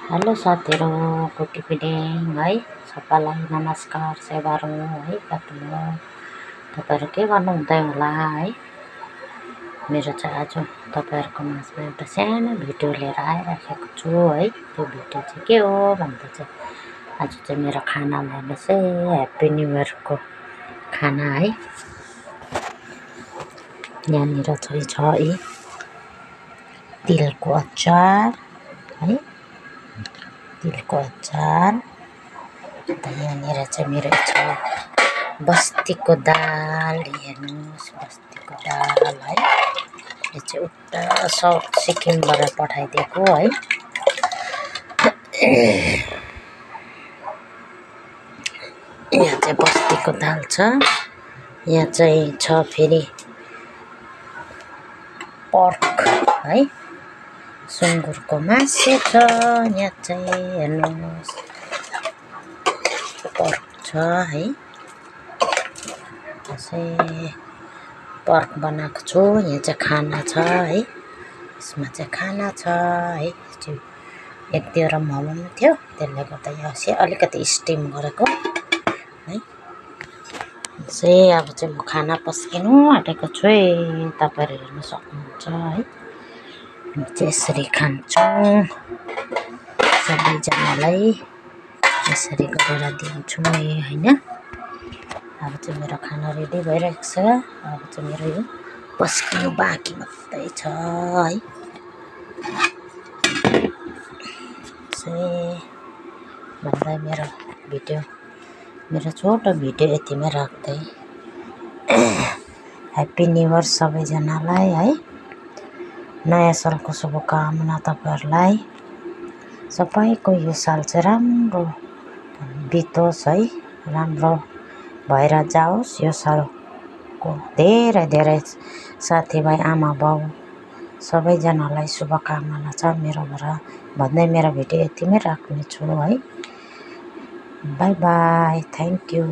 Hello साथीहरू, good evening है। सबैलाई नमस्कार सेवारो है। कतिलो तपाईँहरू के गर्नुहुँदै होला है। मेरो चाहिँ आज तपाईँहरूको माझमा एउटा सानो भिडियो लिएर आइराखेको छु है। त्यो भिडियो चाहिँ के हो भन्दा चाहिँ आज चाहिँ मेरो खानामा चाहिँ ह्याप्पी न्यू इयरको खाना है। यहाँनिर चाहिँ छ है तिलको अचार है, तिलको अचार। यहाँनिर चाहिँ मेरो छ बस्तीको दाल। हेर्नुहोस्, बस्तीको दाल है। यो चाहिँ उता साउथ सिक्किमबाट पठाइदिएको है। यहाँ चाहिँ बस्तीको दाल छ। यहाँ चाहिँ छ फेरि पर्क है, सुँगुरको मासु छ। यहाँ चाहिँ हेर्नुहोस् पर्क छ है। चाहिँ पर्क बनाएको छु। यहाँ चाहिँ खाना छ है, यसमा चाहिँ खाना छ है। एक दुईवटा मोमो पनि थियो, त्यसले गर्दा यो चाहिँ अलिकति स्टिम गरेको है। चाहिँ अब चाहिँ म खाना पस्किनु आँटेको छु है, तपाईँहरू हेर्न सक्नुहुन्छ है। हामी चाहिँ यसरी खान्छौँ, सबैजनालाई यसरी गरेर दिन्छौँ हैन। अब चाहिँ मेरो खाना रेडी भइरहेको छ। अब चाहिँ मेरो यो पस्किनु बाँकी मात्रै छ है। चाहिँ भन्दा मेरो छोटो भिडियो यतिमै राख्दै ह्याप्पी न्यू इयर सबैजनालाई है। नयाँ सालको शुभकामना तपाईँहरूलाई। सबैको यो साल चाहिँ राम्रो बितोस् है, राम्रो भएर जाओस्। यो सालको धेरै धेरै साथीभाइ आमा बाउ सबैजनालाई शुभकामना छ मेरोबाट भन्दै मेरो भिडियो यतिमै राख्नेछु है। By by, thank you.